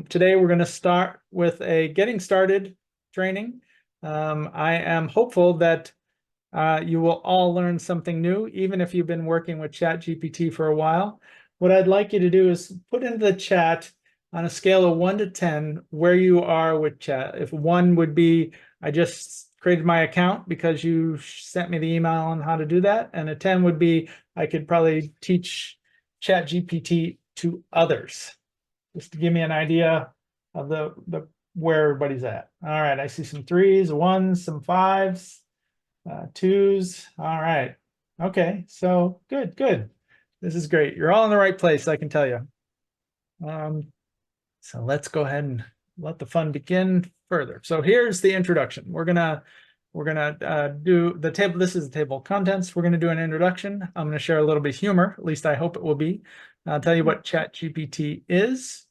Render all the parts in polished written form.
Today we're going to start with a getting started training. I am hopeful that you will all learn something new, even if you've been working with ChatGPT for a while. What I'd like you to do is put into the chat on a scale of 1 to 10 where you are with chat. If 1 would be, I just created my account because you sent me the email on how to do that, and a 10 would be, I could probably teach ChatGPT to others. Just to give me an idea of the where everybody's at. All right, I see some 3s, 1s, some 5s, 2s. All right. Okay, so good. This is great. You're all in the right place, I can tell you. So let's go ahead and let the fun begin further. So here's the introduction. We're gonna do the table. This is the table of contents. We're gonna do an introduction. I'm gonna share a little bit of humor. At least I hope it will be. I'll tell you what ChatGPT is.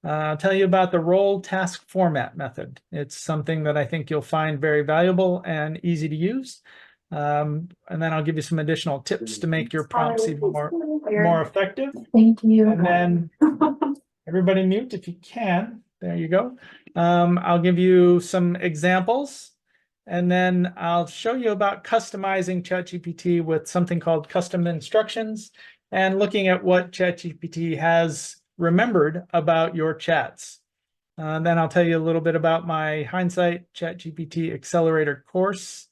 I'll tell you about the role task format method. It's something that I think you'll find very valuable and easy to use. And then I'll give you some additional tips to make your prompts even more effective. Thank you. And then everybody mute if you can. There you go. I'll give you some examples, and then I'll show you about customizing ChatGPT with something called custom instructions and looking at what ChatGPT has remembered about your chats. Then I'll tell you a little bit about my Hindsight ChatGPT Accelerator course.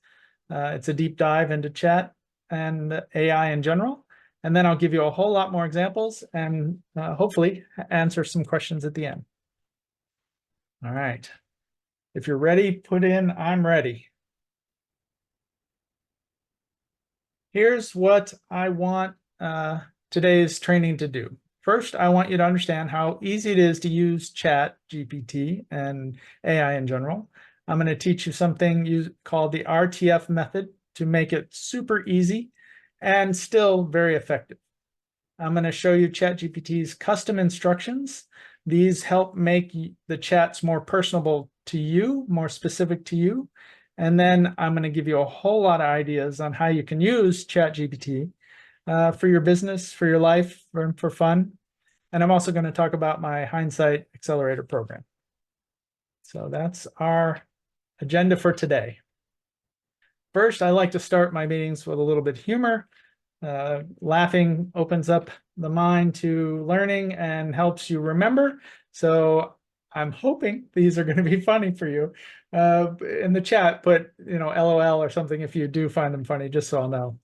It's a deep dive into chat and AI in general. And then I'll give you a whole lot more examples and hopefully answer some questions at the end. All right. If you're ready, put in "I'm ready." Here's what I want today's training to do. First, I want you to understand how easy it is to use ChatGPT and AI in general. I'm going to teach you something called the RTF method to make it super easy and still very effective. I'm going to show you ChatGPT's custom instructions. These help make the chats more personable to you, more specific to you. And then I'm going to give you a whole lot of ideas on how you can use ChatGPT for your business, for your life, for fun. And I'm also going to talk about my Hindsight Accelerator program. So that's our agenda for today. First, I like to start my meetings with a little bit of humor. Laughing opens up the mind to learning and helps you remember. So I'm hoping these are going to be funny for you. In the chat, put LOL or something if you do find them funny, just so I'll know.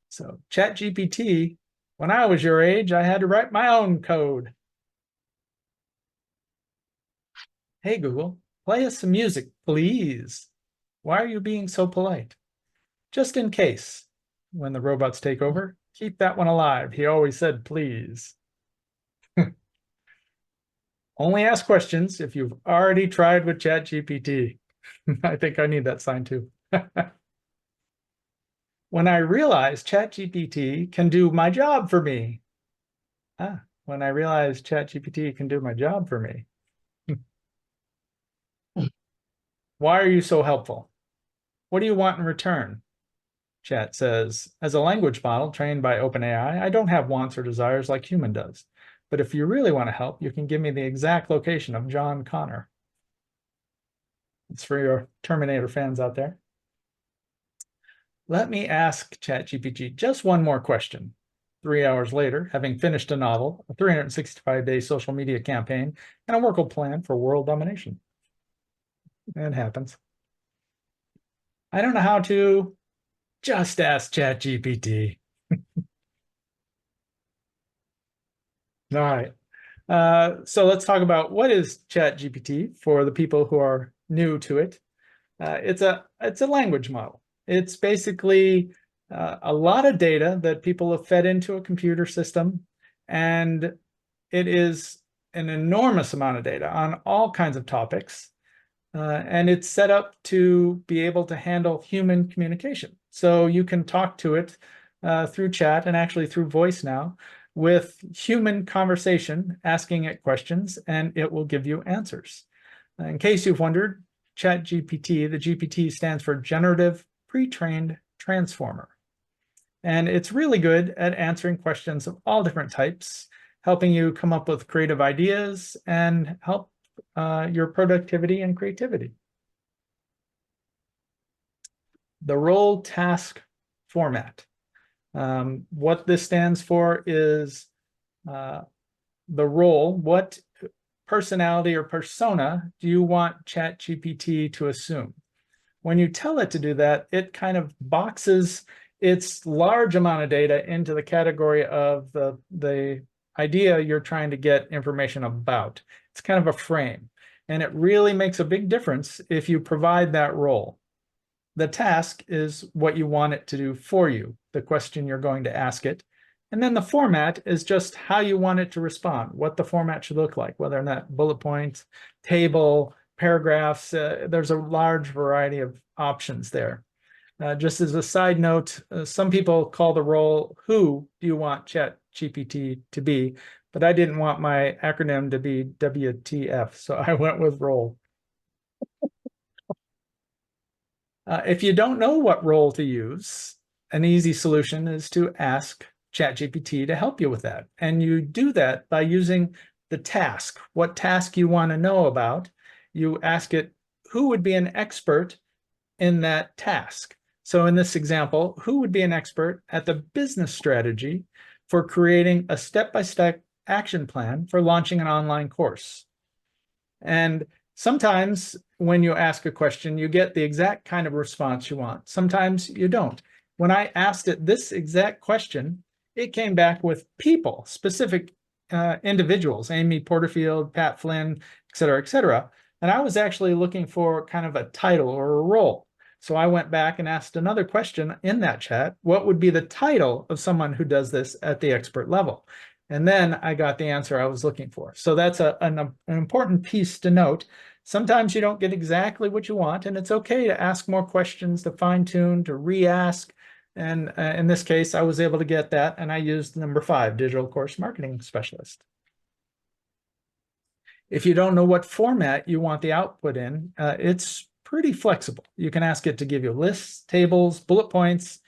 So ChatGPT, when I was your age, I had to write my own code. Hey Google, play us some music, please. Why are you being so polite? Just in case. When the robots take over, keep that one alive. He always said, please. Only ask questions if you've already tried with ChatGPT. I think I need that sign too. When I realized ChatGPT can do my job for me. When I realized ChatGPT can do my job for me. Why are you so helpful? What do you want in return? Chat says, as a language model trained by OpenAI, I don't have wants or desires like human does. But if you really want to help, you can give me the exact location of John Connor. It's for your Terminator fans out there. Let me ask ChatGPT just one more question. 3 hours later, having finished a novel, a 365-day social media campaign, and a workable plan for world domination. It happens. I don't know how to. Just ask ChatGPT. All right. So let's talk about what is ChatGPT for the people who are new to it. It's a language model. It's basically a lot of data that people have fed into a computer system, and it is an enormous amount of data on all kinds of topics. And it's set up to be able to handle human communication. So you can talk to it through chat and actually through voice now with human conversation, asking it questions, and it will give you answers. In case you've wondered, ChatGPT, the GPT stands for Generative Pre-trained Transformer. And it's really good at answering questions of all different types helping you come up with creative ideas and help your productivity and creativity. The role task format. What this stands for is the role. What personality or persona do you want ChatGPT to assume? When you tell it to do that, it kind of boxes its large amount of data into the category of the idea you're trying to get information about. It's kind of a frame, and it really makes a big difference if you provide that role. The task is what you want it to do for you, the question you're going to ask it. And then the format is just how you want it to respond, what the format should look like, whether or not bullet points, table, paragraphs. There's a large variety of options there. Just as a side note, some people call the role, who do you want ChatGPT to be? But I didn't want my acronym to be WTF, so I went with role. If you don't know what role to use, an easy solution is to ask ChatGPT to help you with that. And you do that by using the task, what task you want to know about. You ask it, who would be an expert in that task? So in this example, who would be an expert at the business strategy for creating a step-by-step action plan for launching an online course? And sometimes when you ask a question, you get the exact kind of response you want. Sometimes you don't. When I asked it this exact question, it came back with people, specific individuals, Amy Porterfield, Pat Flynn, et cetera, et cetera. And I was actually looking for kind of a title or a role. So I went back and asked another question in that chat. What would be the title of someone who does this at the expert level? And then I got the answer I was looking for. So that's an important piece to note. Sometimes you don't get exactly what you want, and it's okay to ask more questions, to fine tune, to re-ask. And in this case, I was able to get that, and I used number 5, digital course marketing specialist. If you don't know what format you want the output in, it's pretty flexible. You can ask it to give you lists, tables, bullet points,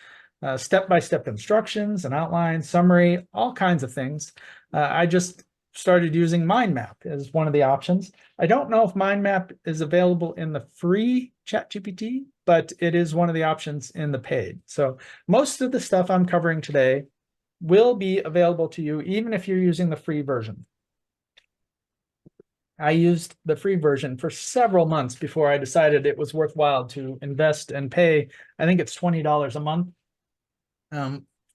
step-by-step instructions, an outline, summary, all kinds of things. I just started using mind map as one of the options. I don't know if mind map is available in the free ChatGPT, but it is one of the options in the paid. So most of the stuff I'm covering today will be available to you even if you're using the free version. I used the free version for several months before I decided it was worthwhile to invest and pay. I think it's $20 a month.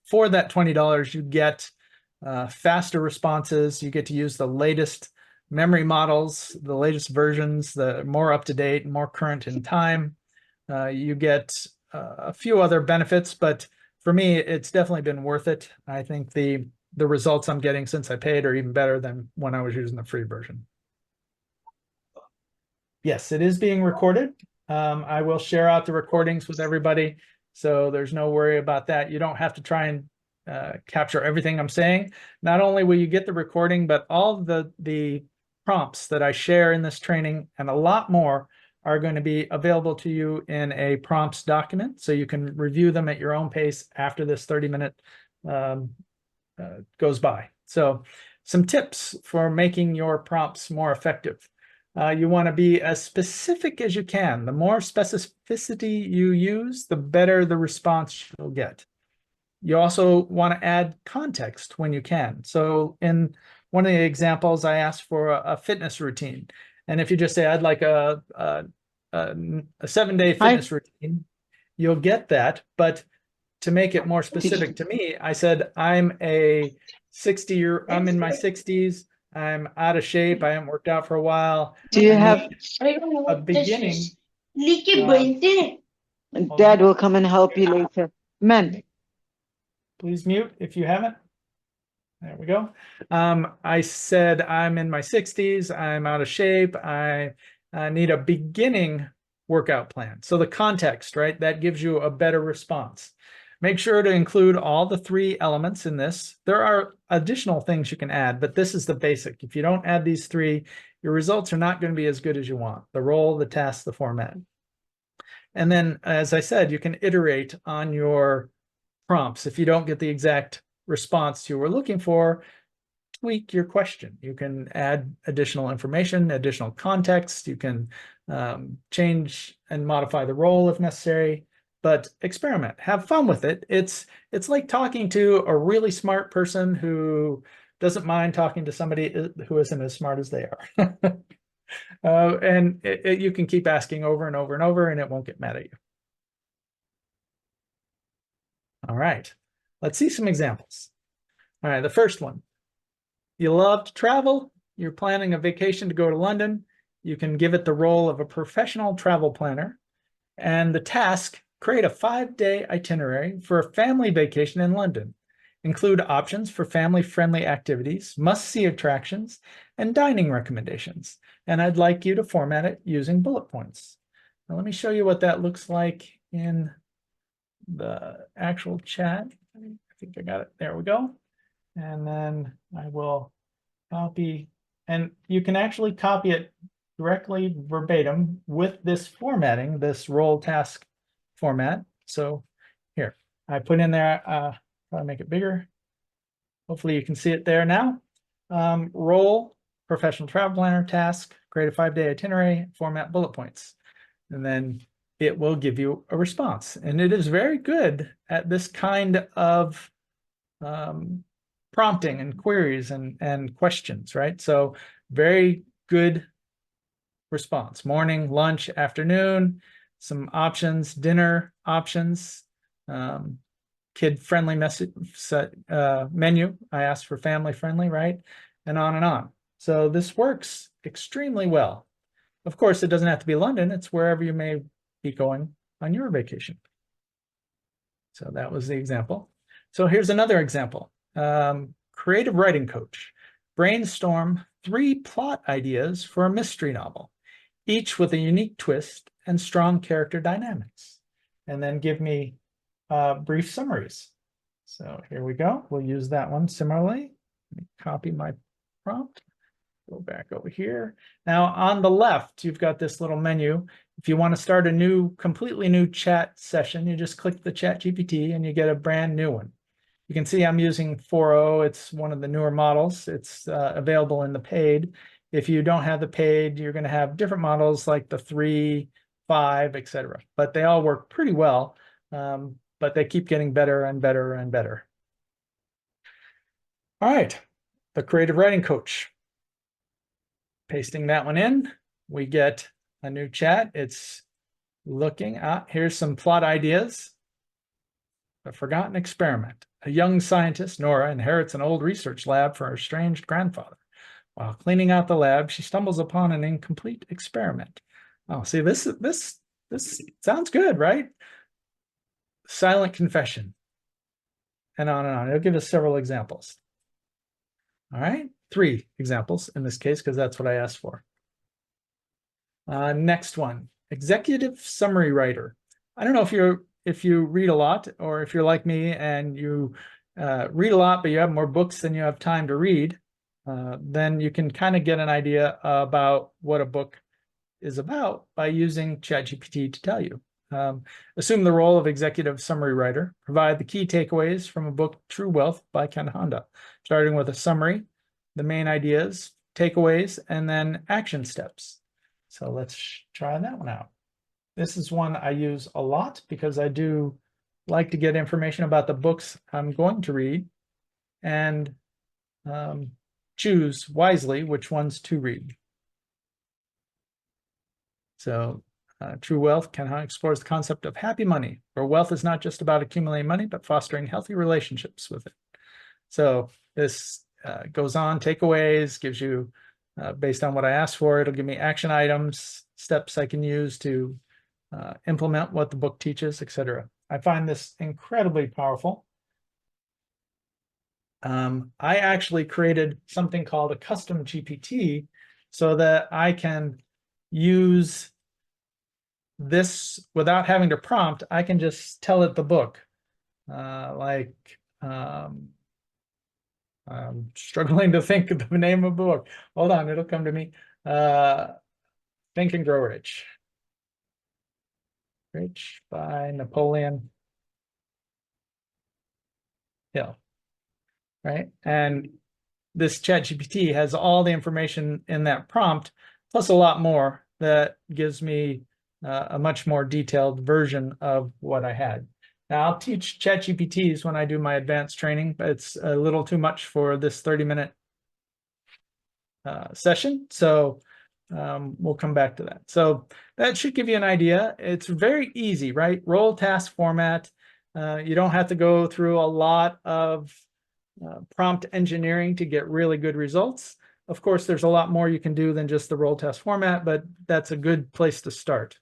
For that $20, you get faster responses. You get to use the latest memory models, the latest versions, the more up-to-date, more current in time. You get a few other benefits, but for me, it's definitely been worth it. I think the results I'm getting since I paid are even better than when I was using the free version. Yes, it is being recorded. I will share out the recordings with everybody, so there's no worry about that. You don't have to try and capture everything I'm saying. Not only will you get the recording, but all the prompts that I share in this training and a lot more are going to be available to you in a prompts document, so you can review them at your own pace after this 30-minute goes by. So some tips for making your prompts more effective. You want to be as specific as you can. The more specificity you use, the better the response you'll get. You also want to add context when you can. So in one of the examples, I asked for a fitness routine. And if you just say, I'd like a 7-day fitness routine, you'll get that. But to make it more specific to me, I said, I'm in my 60s. I'm out of shape. I haven't worked out for a while. Do you have a beginning? Dad will come and help you later. Men. Please mute if you haven't. There we go. I said I'm in my 60s. I'm out of shape. I need a beginning workout plan. So the context, right? That gives you a better response. Make sure to include all the 3 elements in this. There are additional things you can add, but this is the basic. If you don't add these 3, your results are not going to be as good as you want. The role, the task, the format. And then, as I said, you can iterate on your prompts. If you don't get the exact response you were looking for, tweak your question. You can add additional information, additional context. You can change and modify the role if necessary, but experiment, have fun with it. It's like talking to a really smart person who doesn't mind talking to somebody who isn't as smart as they are. And you can keep asking over and over and over, and it won't get mad at you. All right, let's see some examples. All right, the first one. You love to travel. You're planning a vacation to go to London. You can give it the role of a professional travel planner. And the task, create a 5-day itinerary for a family vacation in London. Include options for family-friendly activities, must-see attractions, and dining recommendations. And I'd like you to format it using bullet points. Now, let me show you what that looks like in the actual chat. I think I got it. There we go. And then I will copy, and you can actually copy it directly verbatim with this formatting, this role task format. So here, I put in there, try to make it bigger. Hopefully you can see it there now. Role, professional travel planner, task, create a 5-day itinerary, format bullet points. And then it will give you a response. And it is very good at this kind of prompting and queries and questions, right? So very good response. Morning, lunch, afternoon, some options, dinner options, kid-friendly menu. I asked for family-friendly, right? And on and on. So this works extremely well. Of course, it doesn't have to be London. It's wherever you may be going on your vacation. So that was the example. So here's another example. Creative writing coach. Brainstorm 3 plot ideas for a mystery novel, each with a unique twist and strong character dynamics. And then give me brief summaries. So here we go. We'll use that one similarly. Let me copy my prompt. Go back over here. Now on the left, you've got this little menu. If you want to start a completely new chat session, you just click the ChatGPT and you get a brand new one. You can see I'm using 4.0. It's one of the newer models. It's available in the paid. If you don't have the paid, you're going to have different models like the 3, 5, etc. But they all work pretty well, but they keep getting better and better and better. All right, the creative writing coach. Pasting that one in, we get a new chat. It's looking at, here's some plot ideas. A forgotten experiment. A young scientist, Nora, inherits an old research lab for her estranged grandfather. While cleaning out the lab, she stumbles upon an incomplete experiment. Oh, see, this sounds good, right? Silent confession. And on. It'll give us several examples. All right, 3 examples in this case, because that's what I asked for. Next one, executive summary writer. I don't know if you read a lot, or if you're like me and you read a lot, but you have more books than you have time to read, then you can kind of get an idea about what a book is about by using ChatGPT to tell you. Assume the role of executive summary writer. Provide the key takeaways from a book, True Wealth by Ken Honda, starting with a summary, the main ideas, takeaways, and then action steps. So let's try that one out. This is one I use a lot because I do like to get information about the books I'm going to read and choose wisely which ones to read. So True Wealth explores the concept of happy money, where wealth is not just about accumulating money, but fostering healthy relationships with it. So this goes on, takeaways, gives you, based on what I asked for, it'll give me action items, steps I can use to implement what the book teaches, etc. I find this incredibly powerful. I actually created something called a custom GPT so that I can use this without having to prompt. I can just tell it the book. I'm struggling to think of the name of the book. Hold on, it'll come to me. Think and Grow Rich. Rich by Napoleon Hill. Right? And this ChatGPT has all the information in that prompt, plus a lot more that gives me a much more detailed version of what I had. Now, I'll teach ChatGPTs when I do my advanced training, but it's a little too much for this 30-minute session. So we'll come back to that. So that should give you an idea. It's very easy, right? Role task format. You don't have to go through a lot of prompt engineering to get really good results. Of course, there's a lot more you can do than just the role test format, but that's a good place to start.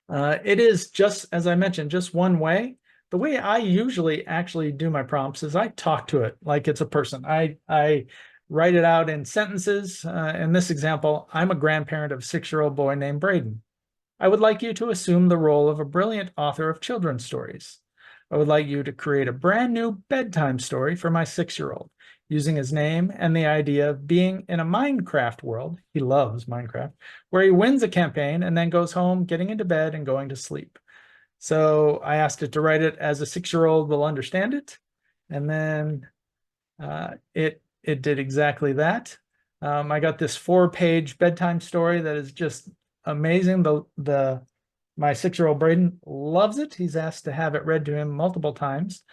It is just, as I mentioned, just one way. The way I usually actually do my prompts is I talk to it like it's a person. I write it out in sentences. In this example, I'm a grandparent of a 6-year-old boy named Braden. I would like you to assume the role of a brilliant author of children's stories. I would like you to create a brand new bedtime story for my 6-year-old, using his name and the idea of being in a Minecraft world, he loves Minecraft, where he wins a campaign and then goes home, getting into bed and going to sleep. So I asked it to write it as a 6-year-old will understand it. And then it did exactly that. I got this 4-page bedtime story that is just amazing. My 6-year-old Braden loves it. He's asked to have it read to him multiple times.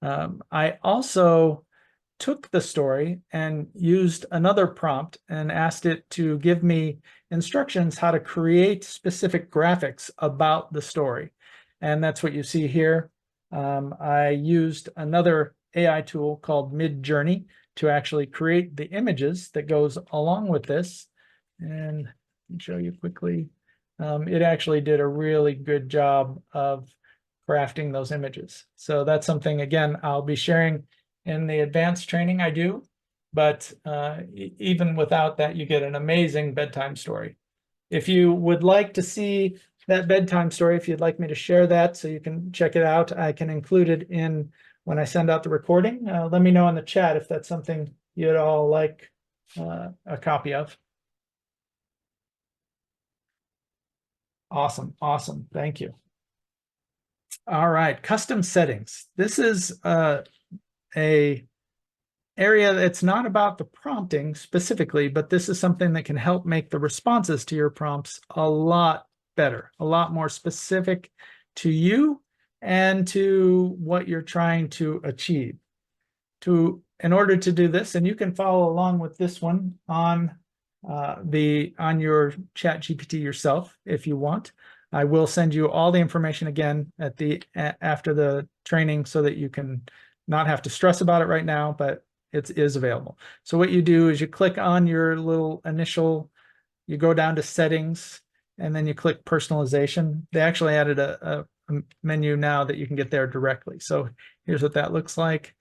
I also took the story and used another prompt and asked it to give me instructions how to create specific graphics about the story. And that's what you see here. I used another AI tool called Midjourney to actually create the images that goes along with this. And I'll show you quickly. It actually did a really good job of crafting those images. So that's something, again, I'll be sharing in the advanced training I do. But even without that, you get an amazing bedtime story. If you would like to see that bedtime story, if you'd like me to share that so you can check it out, I can include it in when I send out the recording. Let me know in the chat if that's something you'd all like a copy of. Awesome, awesome, thank you. All right, custom settings. This is a area that's not about the prompting specifically, but this is something that can help make the responses to your prompts a lot better, a lot more specific to you and to what you're trying to achieve. In order to do this, and you can follow along with this one on your ChatGPT yourself if you want. I will send you all the information again after the training so that you can not have to stress about it right now, but it is available. So what you do is you click on your little initial, you go down to settings, and then you click personalization. They actually added a menu now that you can get there directly. So here's what that looks like.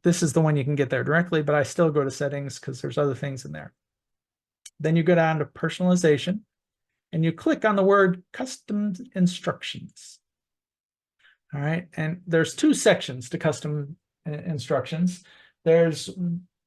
This is the one you can get there directly, but I still go to settings because there's other things in there. Then you go down to personalization and you click on the word custom instructions. All right, and there's 2 sections to custom instructions. There's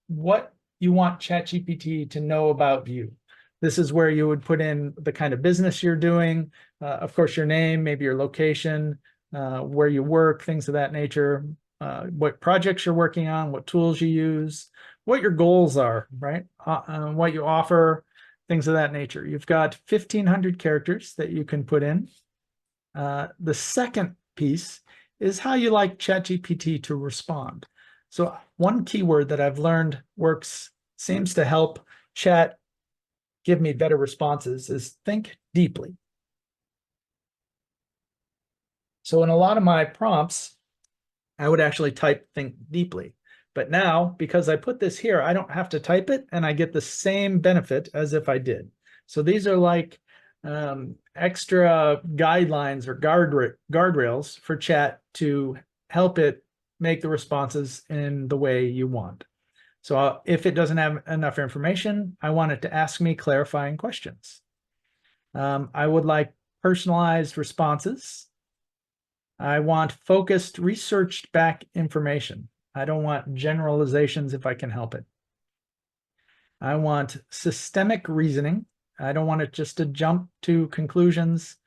what you want ChatGPT to know about you. This is where you would put in the kind of business you're doing, of course, your name, maybe your location, where you work, things of that nature, what projects you're working on, what tools you use, what your goals are, right? What you offer, things of that nature. You've got 1,500 characters that you can put in. The second piece is how you like ChatGPT to respond. So one keyword that I've learned seems to help chat give me better responses is think deeply. So in a lot of my prompts, I would actually type think deeply. But now, because I put this here, I don't have to type it and I get the same benefit as if I did. So these are like extra guidelines or guardrails for chat to help it make the responses in the way you want. So if it doesn't have enough information, I want it to ask me clarifying questions. I would like personalized responses. I want focused, researched back information. I don't want generalizations if I can help it. I want systemic reasoning. I don't want it just to jump to conclusions.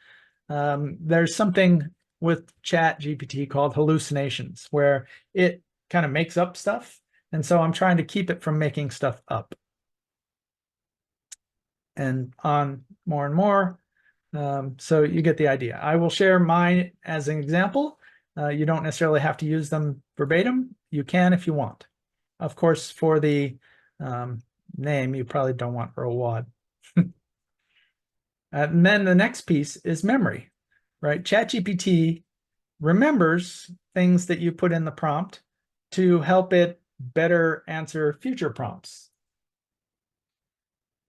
There's something with ChatGPT called hallucinations, where it kind of makes up stuff And so I'm trying to keep it from making stuff up. And on more and more. So you get the idea. I will share mine as an example. You don't necessarily have to use them verbatim. You can if you want. Of course, for the name, you probably don't want Earl Waud. And then the next piece is memory, right? ChatGPT remembers things that you put in the prompt to help it better answer future prompts.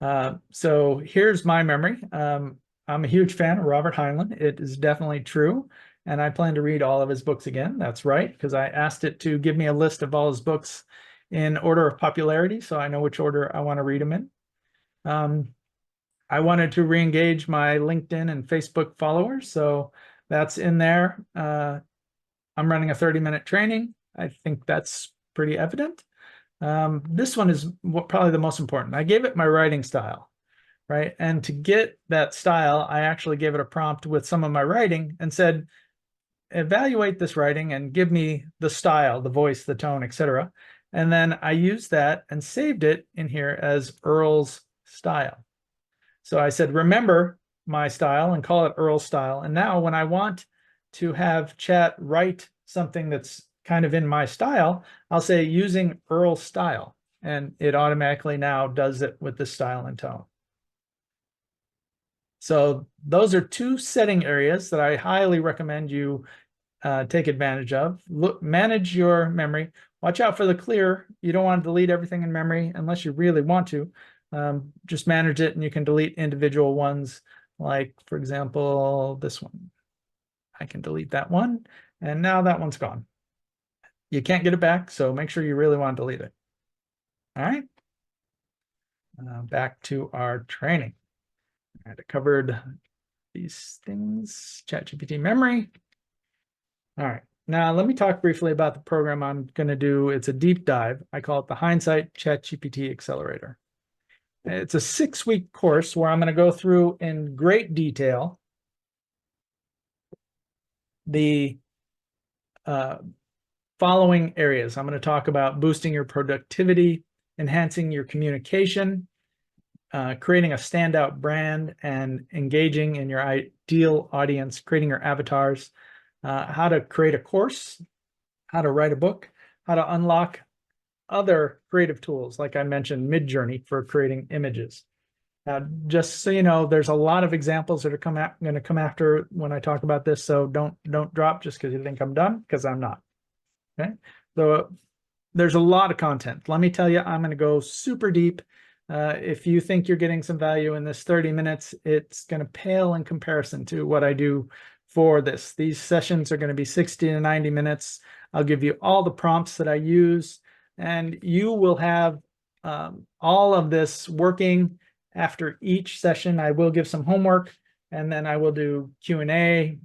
So here's my memory. I'm a huge fan of Robert Heinlein. It is definitely true. And I plan to read all of his books again. That's right, because I asked it to give me a list of all his books in order of popularity, so I know which order I want to read them in. I wanted to re-engage my LinkedIn and Facebook followers, so that's in there. I'm running a 30-minute training. I think that's pretty evident. This one is probably the most important. I gave it my writing style, right? And to get that style, I actually gave it a prompt with some of my writing and said, evaluate this writing and give me the style, the voice, the tone, etc. And then I used that and saved it in here as Earl's style. So I said, remember my style and call it Earl's style. And now when I want to have chat write something that's kind of in my style, I'll say using Earl's style. And it automatically now does it with the style and tone. So those are two setting areas that I highly recommend you take advantage of. Manage your memory. Watch out for the clear. You don't want to delete everything in memory unless you really want to. Just manage it, and you can delete individual ones, like, for example, this one. I can delete that one, and now that one's gone. You can't get it back, so make sure you really want to delete it. All right. Back to our training. I covered these things, ChatGPT Memory. All right, now let me talk briefly about the program I'm going to do. It's a deep dive. I call it the Hindsight ChatGPT Accelerator. It's a 6-week course where I'm going to go through in great detail the following areas. I'm going to talk about boosting your productivity, enhancing your communication, creating a standout brand, and engaging in your ideal audience, creating your avatars, how to create a course, how to write a book, how to unlock other creative tools, like I mentioned, Midjourney for creating images. Just so you know, there's a lot of examples that are going to come after when I talk about this, so don't drop just because you think I'm done, because I'm not. Okay, so there's a lot of content. Let me tell you, I'm going to go super deep. If you think you're getting some value in this 30 minutes, it's going to pale in comparison to what I do for this. These sessions are going to be 60 to 90 minutes. I'll give you all the prompts that I use, and you will have all of this working after each session. I will give some homework, and then I will do Q&A.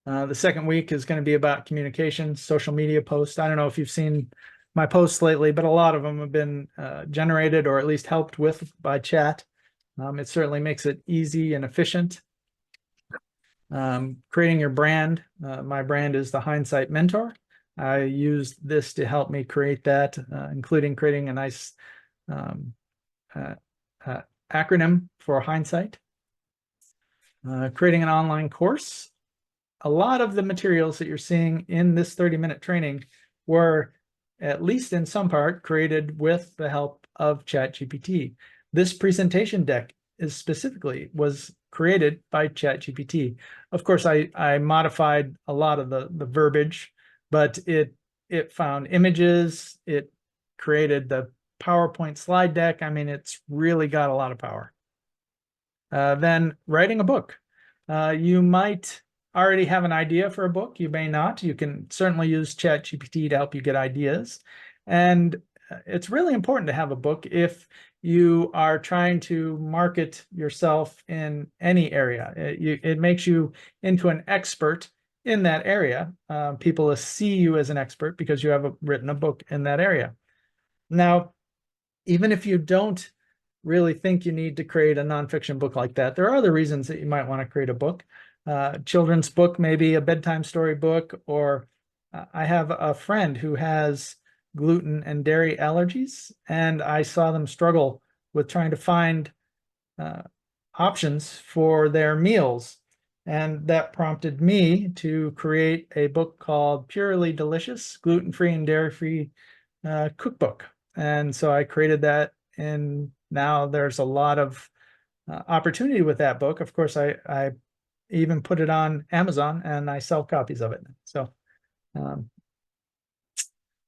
The second week is going to be about communication, social media posts. I don't know if you've seen my posts lately, but a lot of them have been generated or at least helped with by chat. It certainly makes it easy and efficient. Creating your brand. My brand is the Hindsight Mentor. I use this to help me create that, including creating a nice acronym for Hindsight. Creating an online course. A lot of the materials that you're seeing in this 30-minute training were, at least in some part, created with the help of ChatGPT. This presentation deck was created by ChatGPT. Of course, I modified a lot of the verbiage, but it found images, it created the PowerPoint slide deck. I mean, it's really got a lot of power. Then writing a book. You might already have an idea for a book. You may not. You can certainly use ChatGPT to help you get ideas. And it's really important to have a book if you are trying to market yourself in any area. It makes you into an expert in that area. People will see you as an expert because you have written a book in that area. Now, even if you don't really think you need to create a nonfiction book like that, there are other reasons that you might want to create a book. Children's book, maybe a bedtime story book, or I have a friend who has gluten and dairy allergies, and I saw them struggle with trying to find options for their meals. And that prompted me to create a book called Purely Delicious, Gluten-Free and Dairy-Free Cookbook. And so I created that, and now there's a lot of opportunity with that book. Of course, I even put it on Amazon and I sell copies of it. So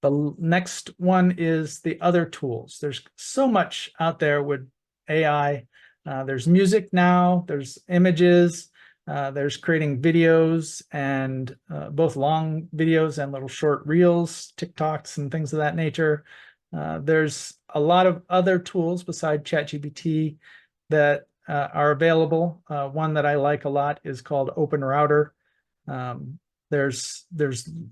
the next one is the other tools. There's so much out there with AI. There's music now, there's images, there's creating videos, and both long videos and little short reels, TikToks and things of that nature. There's a lot of other tools beside ChatGPT that are available. One that I like a lot is called Open Router. There's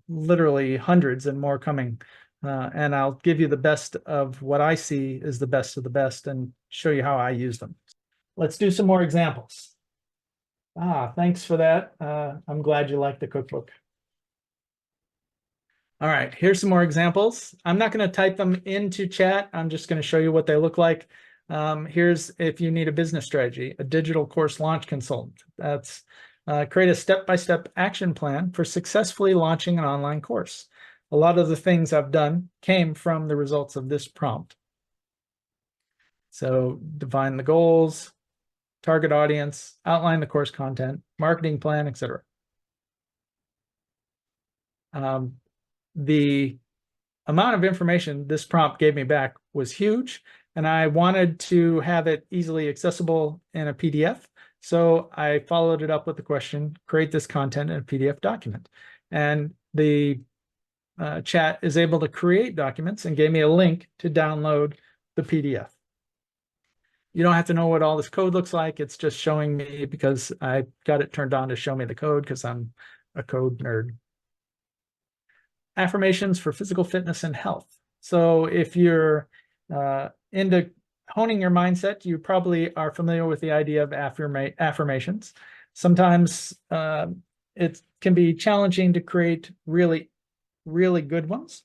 literally hundreds and more coming. And I'll give you the best of what I see is the best of the best and show you how I use them. Let's do some more examples. Thanks for that. I'm glad you like the cookbook. All right, here's some more examples. I'm not going to type them into chat. I'm just going to show you what they look like. Here's if you need a business strategy, a digital course launch consultant. That's create a step-by-step action plan for successfully launching an online course. A lot of the things I've done came from the results of this prompt. So define the goals, target audience, outline the course content, marketing plan, etc. The amount of information this prompt gave me back was huge, and I wanted to have it easily accessible in a PDF. So I followed it up with the question, create this content in a PDF document. And the chat is able to create documents and gave me a link to download the PDF. You don't have to know what all this code looks like. It's just showing me because I got it turned on to show me the code because I'm a code nerd. Affirmations for physical fitness and health. So if you're into honing your mindset, you probably are familiar with the idea of affirmations. Sometimes it can be challenging to create really, really good ones.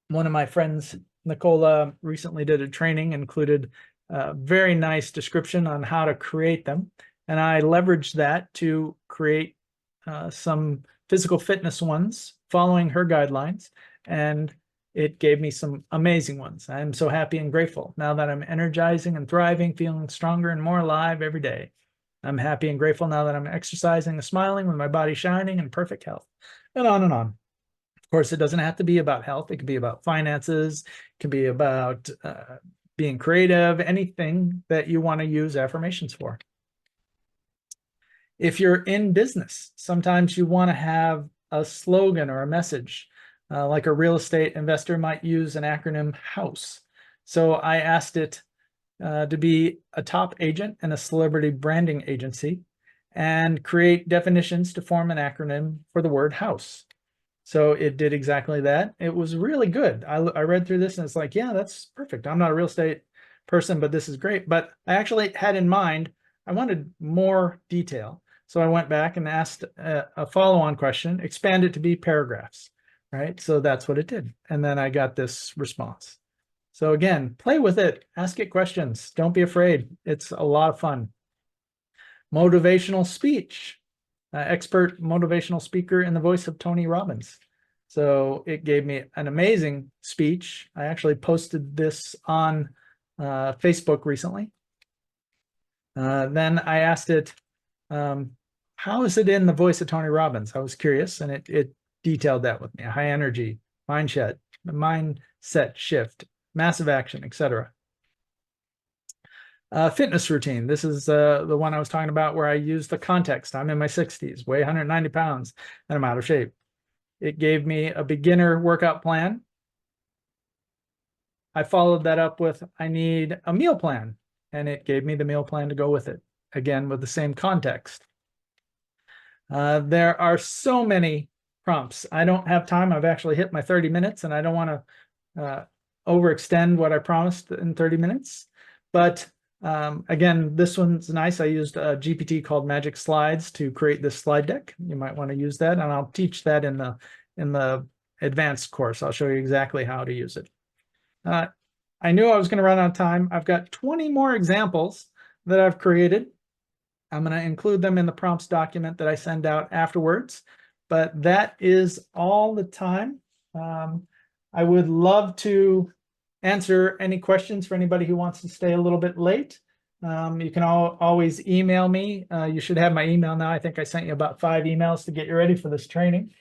One of my friends, Nicola, recently did a training, included a very nice description on how to create them. And I leveraged that to create some physical fitness ones following her guidelines. And it gave me some amazing ones. I'm so happy and grateful now that I'm energizing and thriving, feeling stronger and more alive every day. I'm happy and grateful now that I'm exercising and smiling with my body shining and perfect health, and on and on. Of course, it doesn't have to be about health. It can be about finances. It can be about being creative, anything that you want to use affirmations for. If you're in business, sometimes you want to have a slogan or a message, like a real estate investor might use an acronym HOUSE. So I asked it to be a top agent in a celebrity branding agency and create definitions to form an acronym for the word house. So it did exactly that. It was really good. I read through this and it's like, yeah, that's perfect. I'm not a real estate person, but this is great. But I actually had in mind, I wanted more detail. So I went back and asked a follow-on question, expand it to be paragraphs, right? So that's what it did. And then I got this response. So again, play with it, ask it questions. Don't be afraid. It's a lot of fun. Motivational speech, expert motivational speaker in the voice of Tony Robbins. So it gave me an amazing speech. I actually posted this on Facebook recently. Then I asked it, how is it in the voice of Tony Robbins? I was curious, and it detailed that with me. High energy, mindset shift, massive action, etc. Fitness routine. This is the one I was talking about where I use the context. I'm in my 60s, weigh 190 pounds, and I'm out of shape. It gave me a beginner workout plan. I followed that up with, I need a meal plan, and it gave me the meal plan to go with it, again, with the same context. There are so many prompts. I don't have time. I've actually hit my 30 minutes, and I don't want to overextend what I promised in 30 minutes. But again, this one's nice. I used a GPT called Magic Slides to create this slide deck. You might want to use that, and I'll teach that in the advanced course. I'll show you exactly how to use it. I knew I was going to run out of time. I've got 20 more examples that I've created. I'm going to include them in the prompts document that I send out afterwards. But that is all the time. I would love to answer any questions for anybody who wants to stay a little bit late. You can always email me. You should have my email now. I think I sent you about 5 emails to get you ready for this training.